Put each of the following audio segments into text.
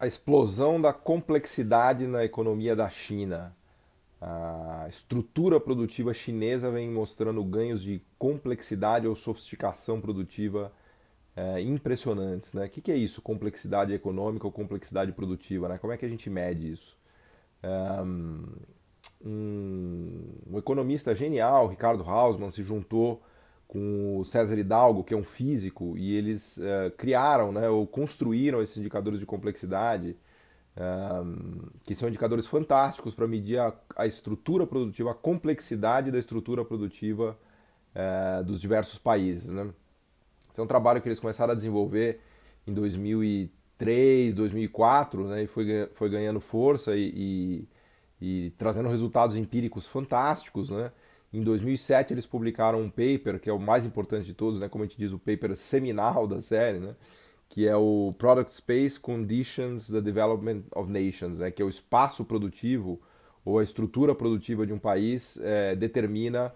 a explosão da complexidade na economia da China. A estrutura produtiva chinesa vem mostrando ganhos de complexidade ou sofisticação produtiva impressionantes. Né? O que é isso? Complexidade econômica ou complexidade produtiva? Né? Como é que a gente mede isso? Um economista genial, Ricardo Hausmann, se juntou com o César Hidalgo, que é um físico, e eles criaram, né, ou construíram esses indicadores de complexidade, que são indicadores fantásticos para medir a estrutura produtiva, a complexidade da estrutura produtiva dos diversos países. Né? Esse é um trabalho que eles começaram a desenvolver em 2003, 2004, né, e foi ganhando força e trazendo resultados empíricos fantásticos. Né? Em 2007 eles publicaram um paper, que é o mais importante de todos, né, como a gente diz, o paper seminal da série, né, que é o Product Space Conditions the Development of Nations, né, que é o espaço produtivo ou a estrutura produtiva de um país determina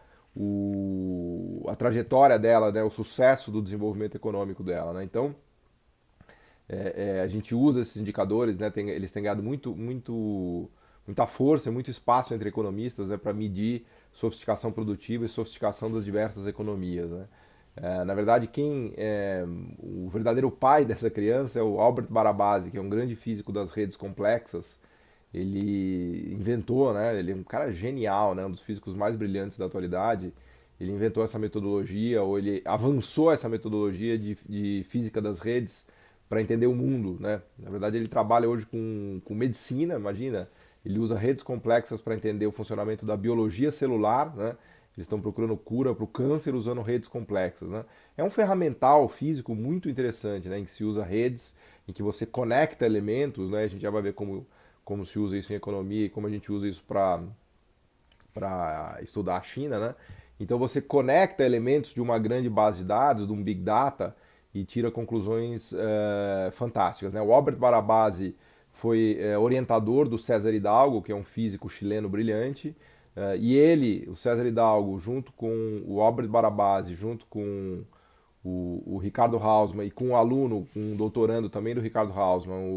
a trajetória dela, né, o sucesso do desenvolvimento econômico dela. Né? Então, a gente usa esses indicadores, né, eles têm ganhado muita força, muito espaço entre economistas, né, para medir sofisticação produtiva e sofisticação das diversas economias. Né? Na verdade, o verdadeiro pai dessa criança é o Albert Barabasi, que é um grande físico das redes complexas. Ele inventou, né, ele é um cara genial, né, um dos físicos mais brilhantes da atualidade. Ele inventou essa metodologia, ou ele avançou essa metodologia de física das redes para entender o mundo. Né? Na verdade, ele trabalha hoje com medicina, imagina. Ele usa redes complexas para entender o funcionamento da biologia celular. Né? Eles estão procurando cura para o câncer usando redes complexas. Né? É um ferramental físico muito interessante, né? Em que se usa redes, em que você conecta elementos. Né? A gente já vai ver como se usa isso em economia e como a gente usa isso para estudar a China. Né? Então você conecta elementos de uma grande base de dados, de um Big Data, e tira conclusões fantásticas. Né? O Albert Barabasi foi orientador do César Hidalgo, que é um físico chileno brilhante, e ele, o César Hidalgo, junto com o Albert Barabasi, junto com o Ricardo Hausmann e com um aluno, com um doutorando também do Ricardo Hausmann,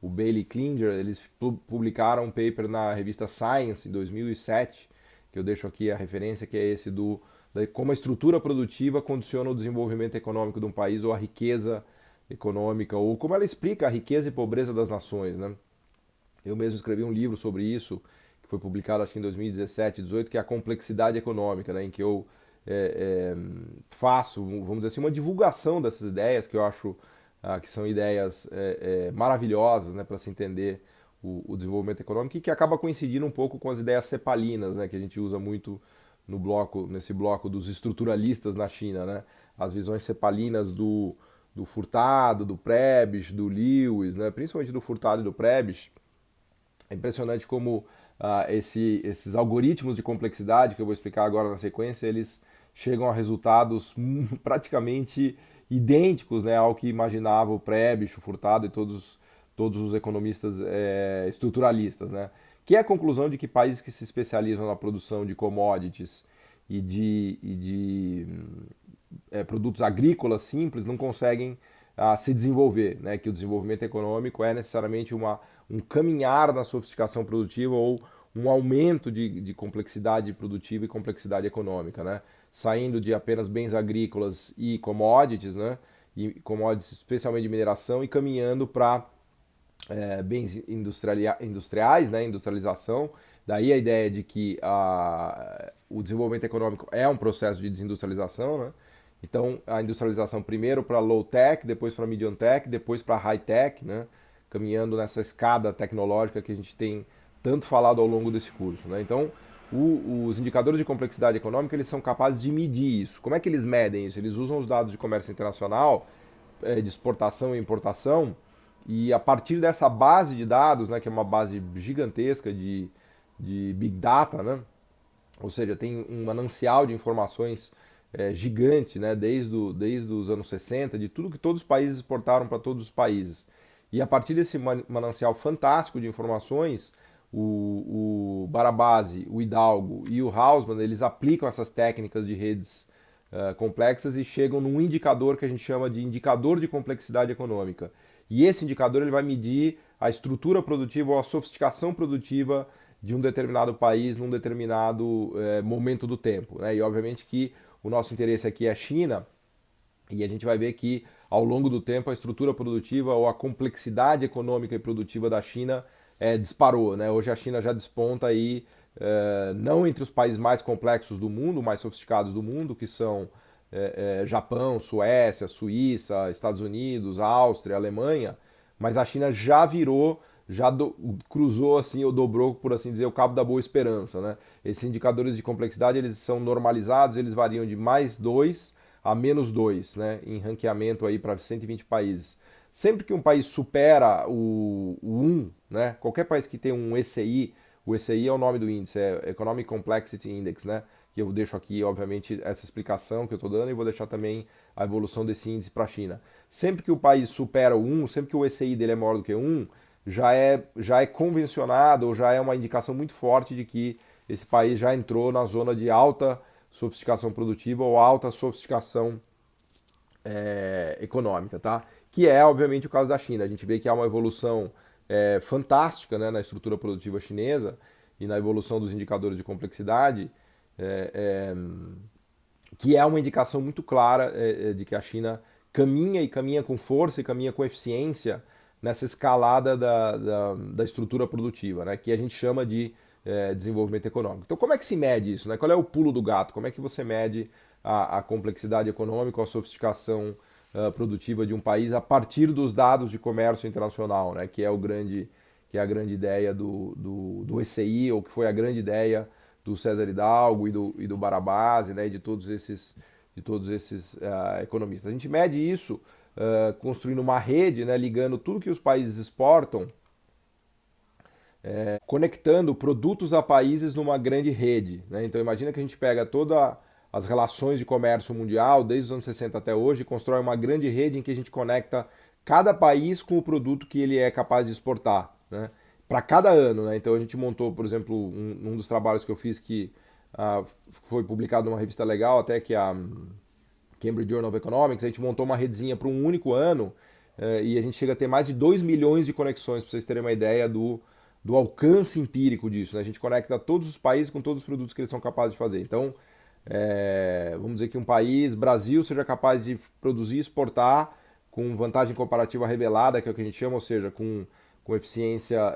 o Bailey Klinger, eles publicaram um paper na revista Science em 2007, que eu deixo aqui a referência, que é esse como a estrutura produtiva condiciona o desenvolvimento econômico de um país ou a riqueza econômica, ou como ela explica a riqueza e pobreza das nações. Né? Eu mesmo escrevi um livro sobre isso, que foi publicado acho que em 2017, 2018, que é a complexidade econômica, né? Em que eu faço, vamos dizer assim, uma divulgação dessas ideias, que eu acho que são ideias maravilhosas, né, para se entender o desenvolvimento econômico, e que acaba coincidindo um pouco com as ideias cepalinas, né, que a gente usa muito nesse bloco dos estruturalistas na China. Né? As visões cepalinas do Furtado, do Prebisch, do Lewis, né? Principalmente do Furtado e do Prebisch. É impressionante como esses algoritmos de complexidade, que eu vou explicar agora na sequência, eles chegam a resultados praticamente idênticos, né, ao que imaginava o Prebisch, o Furtado e todos os economistas estruturalistas. Né? Que é a conclusão de que países que se especializam na produção de commodities e de produtos agrícolas simples não conseguem se desenvolver, né? Que o desenvolvimento econômico é necessariamente um caminhar na sofisticação produtiva ou um aumento de complexidade produtiva e complexidade econômica, né? Saindo de apenas bens agrícolas e commodities, né? E commodities especialmente de mineração, e caminhando para bens industriais, né? Industrialização. Daí a ideia de que o desenvolvimento econômico é um processo de desindustrialização, né? Então, a industrialização primeiro para low tech, depois para medium tech, depois para high tech, né? Caminhando nessa escada tecnológica que a gente tem tanto falado ao longo desse curso. Né? Então, os indicadores de complexidade econômica, eles são capazes de medir isso. Como é que eles medem isso? Eles usam os dados de comércio internacional, de exportação e importação, e a partir dessa base de dados, né, que é uma base gigantesca de Big Data, né? Ou seja, tem um manancial de informações gigante, né, desde os anos 60, de tudo que todos os países exportaram para todos os países. E a partir desse manancial fantástico de informações, o Barabasi, o Hidalgo e o Hausmann, eles aplicam essas técnicas de redes complexas e chegam num indicador que a gente chama de indicador de complexidade econômica. e esse indicador ele vai medir a estrutura produtiva ou a sofisticação produtiva de um determinado país num determinado momento do tempo, né? E obviamente que o nosso interesse aqui é a China, e a gente vai ver que ao longo do tempo a estrutura produtiva ou a complexidade econômica e produtiva da China disparou, né? Hoje a China já desponta aí não entre os países mais complexos do mundo, mais sofisticados do mundo, que são Japão, Suécia, Suíça, Estados Unidos, Áustria, Alemanha, mas a China já virou, cruzou assim ou dobrou, por assim dizer, o cabo da boa esperança, né? Esses indicadores de complexidade eles são normalizados, eles variam de +2 a -2, né? Em ranqueamento aí para 120 países. Sempre que um país supera o 1, né? Qualquer país que tem um ECI, o ECI é o nome do índice, é Economic Complexity Index, né? Que eu deixo aqui, obviamente, essa explicação que eu estou dando e vou deixar também a evolução desse índice para a China. Sempre que o país supera o 1, sempre que o ECI dele é maior do que 1, já é convencionado ou já é uma indicação muito forte de que esse país já entrou na zona de alta sofisticação produtiva ou alta sofisticação econômica, tá? Que é, obviamente, o caso da China. A gente vê que há uma evolução fantástica, né, na estrutura produtiva chinesa e na evolução dos indicadores de complexidade, é, é, que é uma indicação muito clara de que a China caminha e caminha com força e caminha com eficiência nessa escalada da estrutura produtiva, né, que a gente chama de desenvolvimento econômico. Então, como é que se mede isso? Né? Qual é o pulo do gato? Como é que você mede a complexidade econômica, a sofisticação produtiva de um país a partir dos dados de comércio internacional, né? Que é a grande ideia do ECI, ou que foi a grande ideia do César Hidalgo e do Barabás, né? E de todos esses economistas. A gente mede isso construindo uma rede, né? Ligando tudo que os países exportam, conectando produtos a países numa grande rede, né? Então imagina que a gente pega todas as relações de comércio mundial, desde os anos 60 até hoje, e constrói uma grande rede em que a gente conecta cada país com o produto que ele é capaz de exportar, né? Para cada ano, né? Então a gente montou, por exemplo, um dos trabalhos que eu fiz que foi publicado numa revista legal, até que a Cambridge Journal of Economics, a gente montou uma redezinha para um único ano e a gente chega a ter mais de 2 milhões de conexões, para vocês terem uma ideia do alcance empírico disso, né? A gente conecta todos os países com todos os produtos que eles são capazes de fazer. Então, vamos dizer que um país, Brasil, seja capaz de produzir e exportar com vantagem comparativa revelada, que é o que a gente chama, ou seja, com eficiência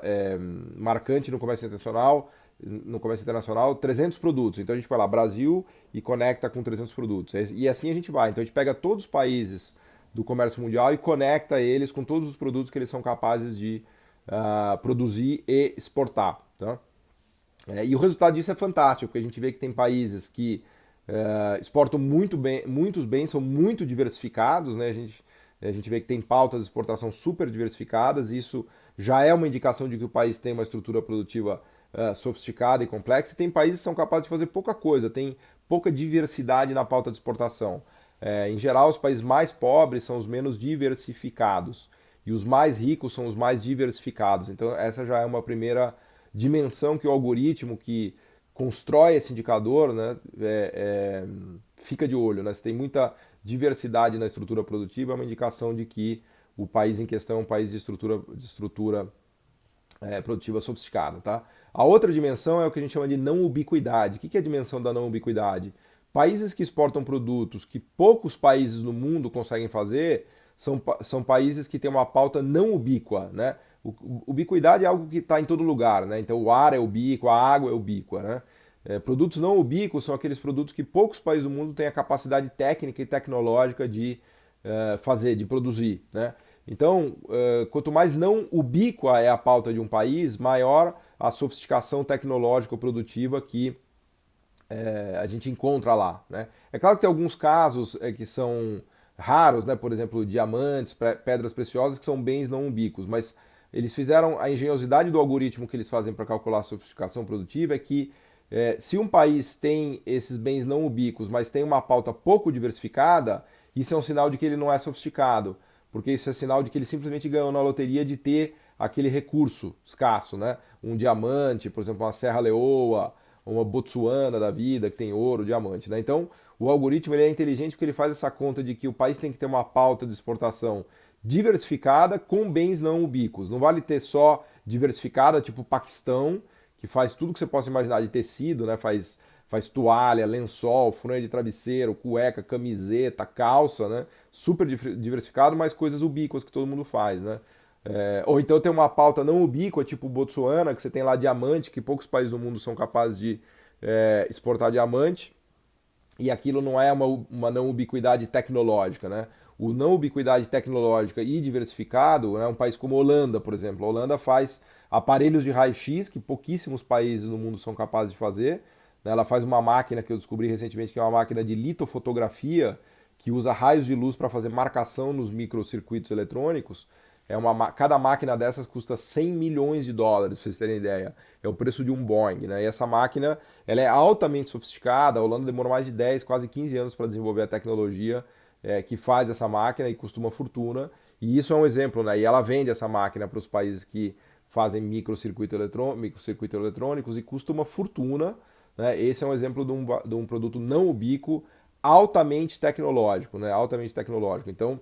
marcante no comércio internacional, 300 produtos. Então a gente vai lá, Brasil, e conecta com 300 produtos. E assim a gente vai. Então a gente pega todos os países do comércio mundial e conecta eles com todos os produtos que eles são capazes de produzir e exportar. Tá? E o resultado disso é fantástico, porque a gente vê que tem países que exportam muito bem, muitos bens, são muito diversificados, né? A gente vê que tem pautas de exportação super diversificadas, e isso já é uma indicação de que o país tem uma estrutura produtiva sofisticada e complexa, e tem países que são capazes de fazer pouca coisa, tem pouca diversidade na pauta de exportação. Em geral, os países mais pobres são os menos diversificados, e os mais ricos são os mais diversificados. Então, essa já é uma primeira dimensão que o algoritmo que constrói esse indicador, né, fica de olho. Né? Se tem muita diversidade na estrutura produtiva, é uma indicação de que o país em questão é um país de estrutura produtiva sofisticada. Tá? A outra dimensão é o que a gente chama de não ubiquidade. O que é a dimensão da não ubiquidade? Países que exportam produtos que poucos países no mundo conseguem fazer são países que têm uma pauta não ubíqua, né? Ubiquidade é algo que está em todo lugar, né? Então o ar é ubíquo, a água é ubíqua, né? Produtos não ubíquos são aqueles produtos que poucos países do mundo têm a capacidade técnica e tecnológica de fazer, de produzir, né? Então, quanto mais não ubíqua é a pauta de um país, maior a sofisticação tecnológica ou produtiva que a gente encontra lá, né? É claro que tem alguns casos que são raros, né? Por exemplo, diamantes, pedras preciosas, que são bens não ubíquos, mas eles fizeram a engenhosidade do algoritmo que eles fazem para calcular a sofisticação produtiva é que se um país tem esses bens não ubíquos, mas tem uma pauta pouco diversificada, isso é um sinal de que ele não é sofisticado, porque isso é sinal de que ele simplesmente ganhou na loteria de ter aquele recurso escasso, né? Um diamante, por exemplo, uma Serra-Leoa, uma Botsuana da vida, que tem ouro, diamante, né? Então, o algoritmo ele é inteligente porque ele faz essa conta de que o país tem que ter uma pauta de exportação diversificada com bens não ubíquos. Não vale ter só diversificada, tipo Paquistão, que faz tudo que você possa imaginar de tecido, né? Faz toalha, lençol, fronha de travesseiro, cueca, camiseta, calça, né? Super diversificado, mas coisas ubíquas que todo mundo faz, né? Ou então tem uma pauta não ubíqua, tipo Botsuana, que você tem lá diamante, que poucos países do mundo são capazes de exportar diamante, e aquilo não é uma não ubiquidade tecnológica, né? O não ubiquidade tecnológica e diversificado é um país como a Holanda, por exemplo. A Holanda faz aparelhos de raio-x que pouquíssimos países no mundo são capazes de fazer. Ela faz uma máquina que eu descobri recentemente, que é uma máquina de litofotografia, que usa raios de luz para fazer marcação nos microcircuitos eletrônicos. Cada máquina dessas custa 100 milhões de dólares, para vocês terem ideia. É o preço de um Boeing, né? E essa máquina ela é altamente sofisticada. A Holanda demorou mais de 10, quase 15 anos para desenvolver a tecnologia que faz essa máquina e custa uma fortuna. E isso é um exemplo, né? E ela vende essa máquina para os países que fazem microcircuitos eletrônicos e custa uma fortuna. Né? Esse é um exemplo de um produto não ubíquo altamente tecnológico, né? Altamente tecnológico. Então,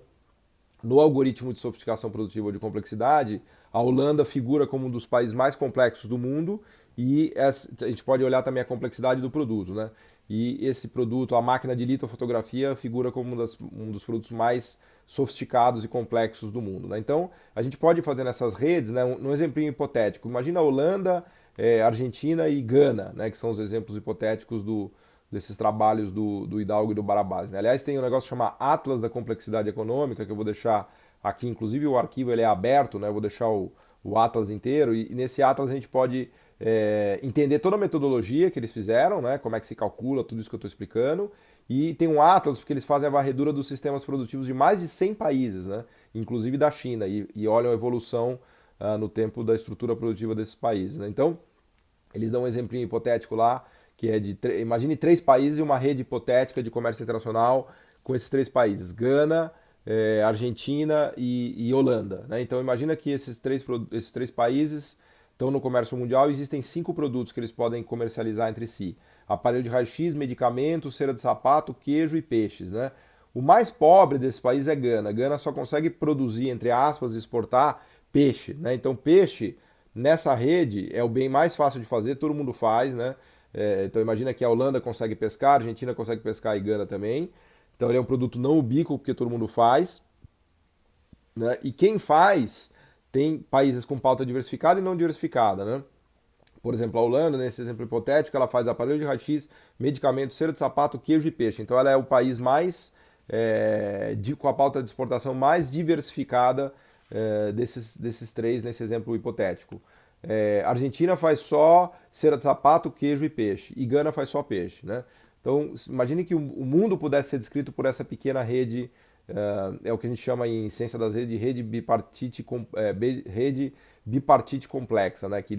no algoritmo de sofisticação produtiva ou de complexidade, a Holanda figura como um dos países mais complexos do mundo e a gente pode olhar também a complexidade do produto, né? E esse produto, a máquina de litofotografia, figura como um dos produtos mais sofisticados e complexos do mundo, né? Então, a gente pode fazer nessas redes, né, um exemplinho hipotético. Imagina a Holanda, Argentina e Gana, né, que são os exemplos hipotéticos desses trabalhos do Hidalgo e do Barabás, né? Aliás, tem um negócio chamado Atlas da Complexidade Econômica, que eu vou deixar aqui, inclusive o arquivo ele é aberto, né? Eu vou deixar o Atlas inteiro, e nesse Atlas a gente pode entender toda a metodologia que eles fizeram, né? Como é que se calcula, tudo isso que eu estou explicando, e tem um Atlas porque eles fazem a varredura dos sistemas produtivos de mais de 100 países, né? Inclusive da China, e olham a evolução no tempo da estrutura produtiva desses países, né? Então, eles dão um exemplinho hipotético lá, que é imagine 3 países e uma rede hipotética de comércio internacional com esses 3 países, Gana, Argentina e Holanda. Né? Então imagina que esses três países estão no comércio mundial e existem 5 produtos que eles podem comercializar entre si. Aparelho de raio-x, medicamentos, cera de sapato, queijo e peixes. Né? O mais pobre desse país é Gana. Gana só consegue produzir, entre aspas, e exportar peixe. Né? Então peixe nessa rede é o bem mais fácil de fazer, todo mundo faz, né? Então imagina que a Holanda consegue pescar, a Argentina consegue pescar e Gana também. Então ele é um produto não ubíquo, porque todo mundo faz. Né? E quem faz tem países com pauta diversificada e não diversificada. Né? Por exemplo, a Holanda, nesse exemplo hipotético, ela faz aparelho de raio-x, medicamentos, cera de sapato, queijo e peixe. Então ela é o país mais com a pauta de exportação mais diversificada desses 3 nesse exemplo hipotético. Argentina faz só cera de sapato, queijo e peixe. E Gana faz só peixe. Né? Então, imagine que o mundo pudesse ser descrito por essa pequena rede, é o que a gente chama em ciência das redes de rede bipartite complexa, né? Que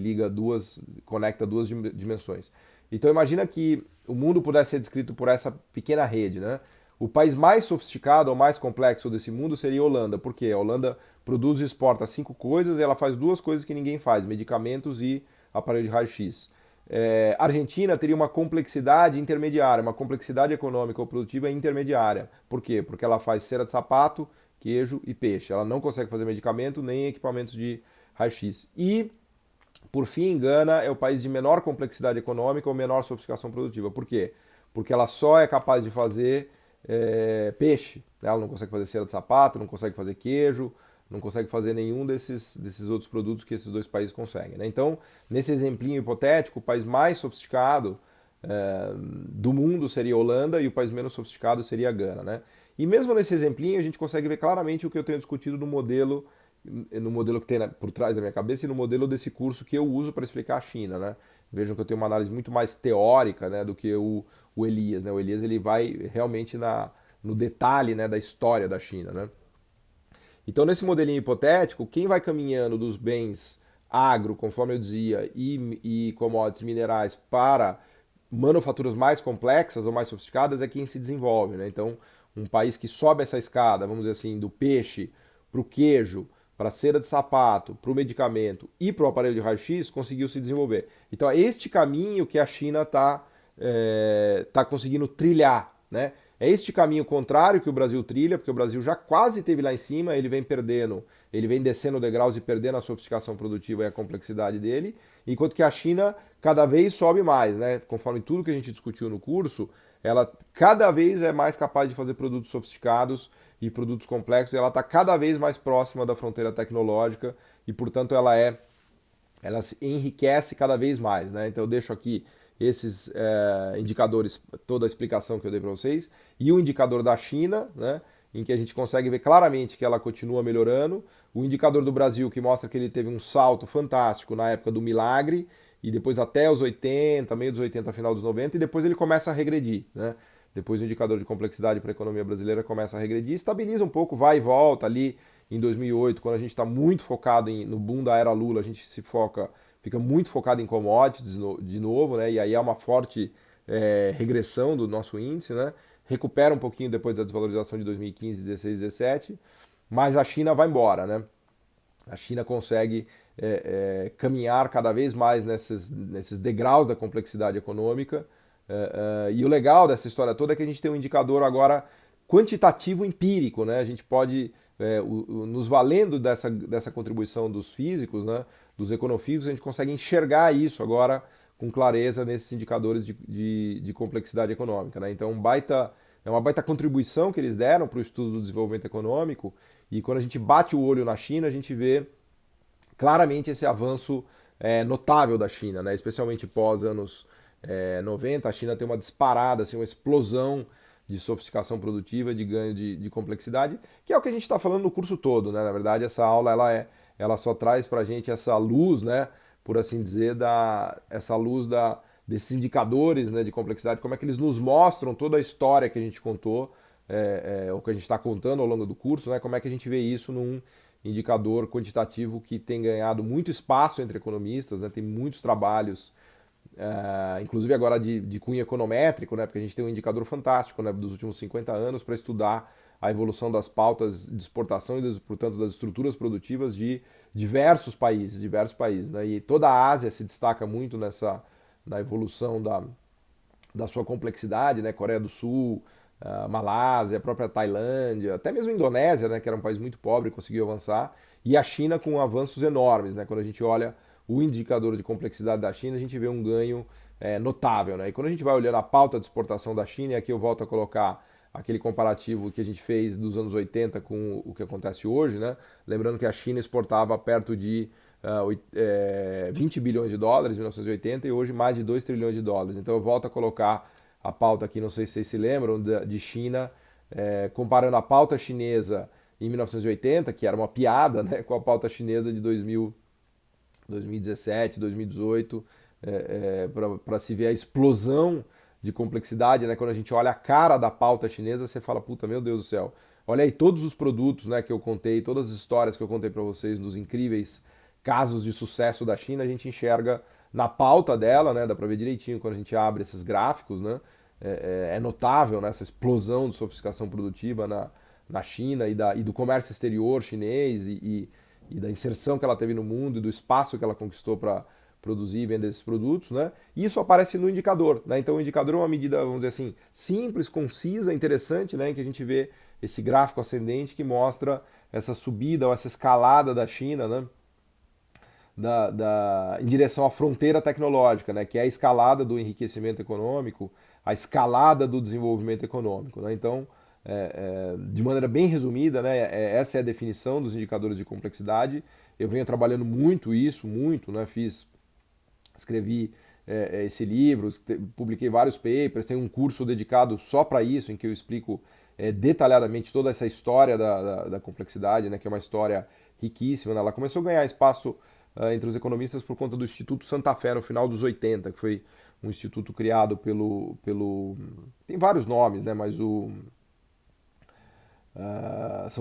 conecta duas dimensões. Então, imagina que o mundo pudesse ser descrito por essa pequena rede. Né? O país mais sofisticado ou mais complexo desse mundo seria a Holanda, porque a Holanda produz e exporta 5 coisas e ela faz 2 coisas que ninguém faz, medicamentos e aparelho de raio-x. A Argentina teria uma complexidade intermediária, uma complexidade econômica ou produtiva intermediária. Por quê? Porque ela faz cera de sapato, queijo e peixe. Ela não consegue fazer medicamento nem equipamentos de raio-x. E, por fim, Gana é o país de menor complexidade econômica ou menor sofisticação produtiva. Por quê? Porque ela só é capaz de fazer peixe. Né? Ela não consegue fazer cera de sapato, não consegue fazer queijo, não consegue fazer nenhum desses outros produtos que esses 2 países conseguem. Né? Então, nesse exemplinho hipotético, o país mais sofisticado do mundo seria a Holanda e o país menos sofisticado seria a Gana. Né? E mesmo nesse exemplinho, a gente consegue ver claramente o que eu tenho discutido no modelo que tem por trás da minha cabeça e no modelo desse curso que eu uso para explicar a China. Né? Vejam que eu tenho uma análise muito mais teórica, né, do que o Elias. Né? O Elias ele vai realmente no detalhe, né, da história da China. Né? Então, nesse modelinho hipotético, quem vai caminhando dos bens agro, conforme eu dizia, e commodities minerais para manufaturas mais complexas ou mais sofisticadas é quem se desenvolve. Né? Então, um país que sobe essa escada, vamos dizer assim, do peixe para o queijo, para a cera de sapato, para o medicamento e para o aparelho de raio-x, conseguiu se desenvolver. Então, é este caminho que a China está conseguindo trilhar. Né? É este caminho contrário que o Brasil trilha, porque o Brasil já quase esteve lá em cima, ele vem perdendo, ele vem descendo degraus e perdendo a sofisticação produtiva e a complexidade dele, enquanto que a China cada vez sobe mais, né? Conforme tudo que a gente discutiu no curso, ela cada vez é mais capaz de fazer produtos sofisticados e produtos complexos, e ela está cada vez mais próxima da fronteira tecnológica e, portanto, ela se enriquece cada vez mais, né? Então eu deixo aqui esses indicadores, toda a explicação que eu dei para vocês, e o indicador da China, né? Em que a gente consegue ver claramente que ela continua melhorando, o indicador do Brasil que mostra que ele teve um salto fantástico na época do milagre, e depois até os 80, meio dos 80, final dos 90, e depois ele começa a regredir, né? Depois o indicador de complexidade para a economia brasileira começa a regredir, estabiliza um pouco, vai e volta ali em 2008, quando a gente está muito focado no boom da era Lula, a gente fica muito focado em commodities de novo, né? E aí é uma forte regressão do nosso índice, né? Recupera um pouquinho depois da desvalorização de 2015, 16, 17, mas a China vai embora, né? A China consegue caminhar cada vez mais nesses degraus da complexidade econômica. E o legal dessa história toda é que a gente tem um indicador agora quantitativo empírico, né? A gente pode, nos valendo dessa contribuição dos físicos, né? Dos econofísicos, a gente consegue enxergar isso agora com clareza nesses indicadores de complexidade econômica, né? Então, é uma baita contribuição que eles deram para o estudo do desenvolvimento econômico, e quando a gente bate o olho na China, a gente vê claramente esse avanço notável da China, né? Especialmente pós anos 90, a China tem uma disparada, assim, uma explosão de sofisticação produtiva, de ganho de complexidade, que é o que a gente está falando no curso todo, né? Na verdade, essa aula ela só traz para a gente essa luz, né? Por assim dizer, essa luz desses indicadores, né, de complexidade, como é que eles nos mostram toda a história que a gente contou, o que a gente está contando ao longo do curso, né? Como é que a gente vê isso num indicador quantitativo que tem ganhado muito espaço entre economistas, né? Tem muitos trabalhos, inclusive agora de cunho econométrico, né? Porque a gente tem um indicador fantástico, né, dos últimos 50 anos para estudar a evolução das pautas de exportação e, portanto, das estruturas produtivas de diversos países, né? E toda a Ásia se destaca muito na evolução da sua complexidade, né? Coreia do Sul, Malásia, a própria Tailândia, até mesmo a Indonésia, né? Que era um país muito pobre, conseguiu avançar, e a China com avanços enormes, né? Quando a gente olha o indicador de complexidade da China, a gente vê um ganho notável, né? E quando a gente vai olhando a pauta de exportação da China, e aqui eu volto a colocar aquele comparativo que a gente fez dos anos 80 com o que acontece hoje, né? Lembrando que a China exportava perto de 20 bilhões de dólares em 1980 e hoje mais de 2 trilhões de dólares. Então eu volto a colocar a pauta aqui, não sei se vocês se lembram, de China, comparando a pauta chinesa em 1980, que era uma piada, né, com a pauta chinesa de 2017, 2018, para se ver a explosão de complexidade, né? Quando a gente olha a cara da pauta chinesa, você fala, puta, meu Deus do céu. Olha aí todos os produtos, né, que eu contei, todas as histórias que eu contei para vocês dos incríveis casos de sucesso da China, a gente enxerga na pauta dela, né? Dá para ver direitinho quando a gente abre esses gráficos, né? É notável, né, essa explosão de sofisticação produtiva na China e do comércio exterior chinês e da inserção que ela teve no mundo e do espaço que ela conquistou para produzir e vender esses produtos, né? E isso aparece no indicador, né? Então o indicador é uma medida, vamos dizer assim, simples, concisa, interessante, né? Em que a gente vê esse gráfico ascendente que mostra essa subida ou essa escalada da China, né? Em direção à fronteira tecnológica, né? Que é a escalada do enriquecimento econômico, a escalada do desenvolvimento econômico, né? Então, de maneira bem resumida, né? Essa é a definição dos indicadores de complexidade. Eu venho trabalhando muito isso, muito, né? Escrevi esse livro, publiquei vários papers, tem um curso dedicado só para isso, em que eu explico detalhadamente toda essa história da complexidade, né, que é uma história riquíssima, né? Ela começou a ganhar espaço entre os economistas por conta do Instituto Santa Fé no final dos 80, que foi um instituto criado tem vários nomes, né, mas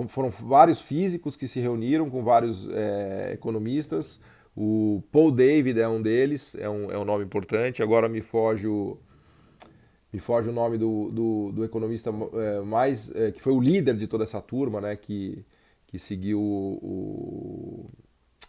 foram vários físicos que se reuniram com vários economistas. O Paul David é um deles, é um nome importante. Agora me foge o nome do economista que foi o líder de toda essa turma, né, que seguiu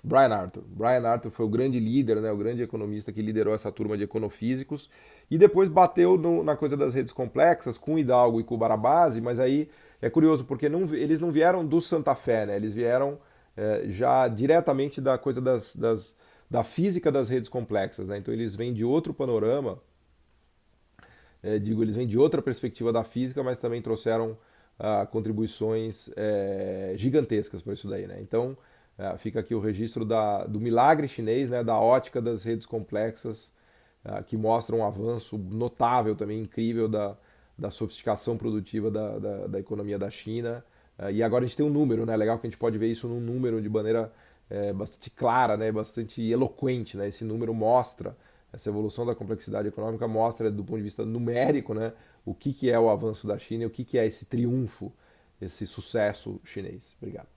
Brian Arthur. Brian Arthur foi o grande líder, né, o grande economista que liderou essa turma de econofísicos e depois bateu na coisa das redes complexas com o Hidalgo e com o Barabasi, mas aí é curioso porque eles não vieram do Santa Fé, né, eles vieram já diretamente da coisa da física das redes complexas, né, então eles vêm de outro panorama, eles vêm de outra perspectiva da física, mas também trouxeram contribuições gigantescas para isso daí, né? Então fica aqui o registro do milagre chinês, né? Da ótica das redes complexas, que mostra um avanço notável também, incrível da sofisticação produtiva da economia da China. E agora a gente tem um número, né? Legal que a gente pode ver isso num número de maneira bastante clara, né? Bastante eloquente, né? Esse número mostra essa evolução da complexidade econômica mostra, do ponto de vista numérico, né, o que é o avanço da China e o que é esse triunfo, esse sucesso chinês. Obrigado.